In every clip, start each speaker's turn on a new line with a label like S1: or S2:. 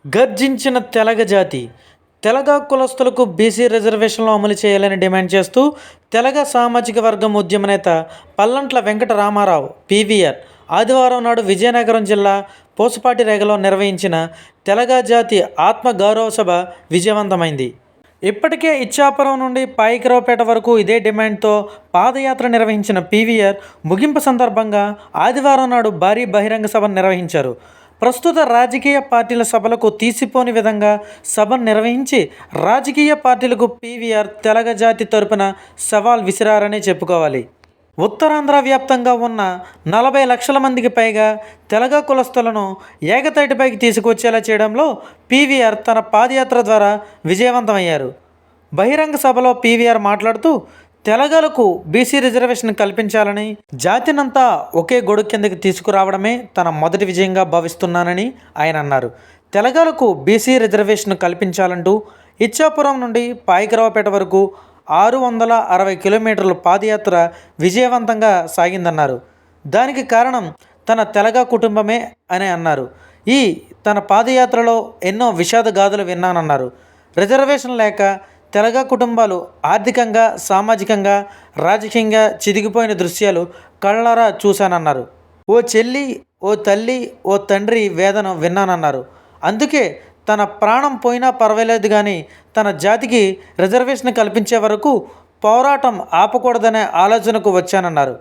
S1: గర్జించిన తెలగ జాతి. తెలగ కులస్తులకు బీసీ రిజర్వేషన్లు అమలు చేయాలని డిమాండ్ చేస్తూ తెలగ సామాజిక వర్గం ఉద్యమ నేత పల్లంట్ల వెంకట రామారావు పీవీఆర్ ఆదివారం నాడు విజయనగరం జిల్లా పూసపాటిరేగలో నిర్వహించిన తెలగ జాతి ఆత్మ గౌరవ సభ విజయవంతమైంది. ఇప్పటికే ఇచ్చాపురం నుండి పాయికరావుపేట వరకు ఇదే డిమాండ్తో పాదయాత్ర నిర్వహించిన పీవీఆర్ ముగింపు సందర్భంగా ఆదివారం నాడు భారీ బహిరంగ సభను నిర్వహించారు. ప్రస్తుత రాజకీయ పార్టీల సభలకు తీసిపోని విధంగా సభను నిర్వహించి రాజకీయ పార్టీలకు పీవీఆర్ తెలగ జాతి తరపున సవాల్ విసిరారనే చెప్పుకోవాలి. ఉత్తరాంధ్ర వ్యాప్తంగా ఉన్న 40 లక్షల మందికి పైగా తెలగ కులస్తులను ఏకతాటిపైకి తీసుకొచ్చేలా చేయడంలో పీవీఆర్ తన పాదయాత్ర ద్వారా విజయవంతమయ్యారు. బహిరంగ సభలో పీవీఆర్ మాట్లాడుతూ తెలగలకు బీసీ రిజర్వేషన్ కల్పించాలని, జాతినంతా ఒకే గొడుగు కిందకి తీసుకురావడమే తన మొదటి విజయంగా భావిస్తున్నానని ఆయన అన్నారు. తెలగలకు బీసీ రిజర్వేషన్ కల్పించాలంటూ ఇచ్చాపురం నుండి పాయికరావుపేట వరకు 660 కిలోమీటర్ల పాదయాత్ర విజయవంతంగా సాగిందన్నారు. దానికి కారణం తన తెలగ కుటుంబమే అని అన్నారు. తన పాదయాత్రలో ఎన్నో విషాద గాథలు విన్నానన్నారు. రిజర్వేషన్ లేక తెలగ కుటుంబాలు ఆర్థికంగా, సామాజికంగా, రాజకీయంగా చిదిగిపోయిన దృశ్యాలు కళ్ళారా చూశానన్నారు. ఓ చెల్లి, ఓ తల్లి, ఓ తండ్రి వేదన విన్నానన్నారు. అందుకే తన ప్రాణం పోయినా పర్వాలేదు కానీ తన జాతికి రిజర్వేషన్ కల్పించే వరకు పోరాటం ఆపకూడదనే ఆలోచనకు వచ్చానన్నారు.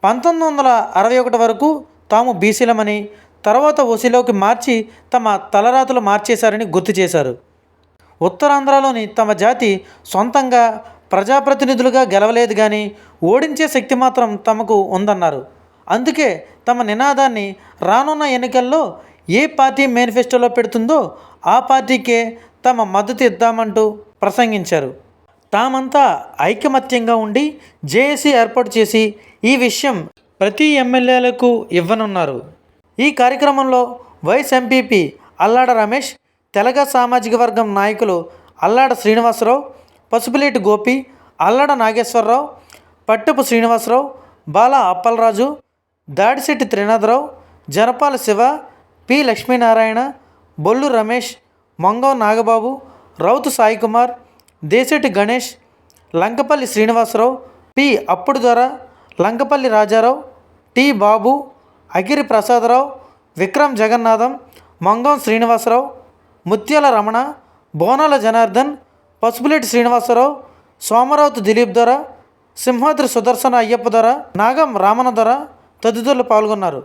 S1: 1961 వరకు తాము బీసీలమని, తర్వాత ఓసీలోకి మార్చి తమ తలరాతలు మార్చేశారని గుర్తు చేశారు. ఉత్తరాంధ్రలోని తమ జాతి సొంతంగా ప్రజాప్రతినిధులుగా గెలవలేదు కానీ ఓడించే శక్తి మాత్రం తమకు ఉందన్నారు. అందుకే తమ నినాదాన్ని రానున్న ఎన్నికల్లో ఏ పార్టీ మేనిఫెస్టోలో పెడుతుందో ఆ పార్టీకే తమ మద్దతు ఇద్దామంటూ ప్రసంగించారు. తామంతా ఐకమత్యంగా ఉండి జేఏసీ ఏర్పాటు చేసి ఈ విషయం ప్రతి ఎమ్మెల్యేలకు ఇవ్వనున్నారు. ఈ కార్యక్రమంలో వైస్ ఎంపీపీ అల్లాడ రమేష్, తెలగ సామాజిక వర్గం నాయకులు అల్లాడ శ్రీనివాసరావు, పసుపులేటి గోపి, అల్లాడ నాగేశ్వరరావు, పట్టపు శ్రీనివాసరావు, బాల అప్పలరాజు, దాడిశెట్టి త్రినాథరావు, జనపాల శివ, పి లక్ష్మీనారాయణ, బొల్లు రమేష్, మంగం నాగబాబు, రౌతు సాయికుమార్, దేశెట్టి గణేష్, లంకపల్లి శ్రీనివాసరావు, పి అప్పుడు దొర, లంకపల్లి రాజారావు, టి బాబు, అగిరి ప్రసాదరావు, విక్రమ్ జగన్నాథం, మంగం శ్రీనివాసరావు, ముత్యాల రమణ, బోనాల జనార్దన్, పసుపులేటి శ్రీనివాసరావు, సోమరావుతు దిలీప్ దొర, సింహాద్రి సుదర్శన అయ్యప్ప దొర, నాగం రామణ దొర తదితరులు పాల్గొన్నారు.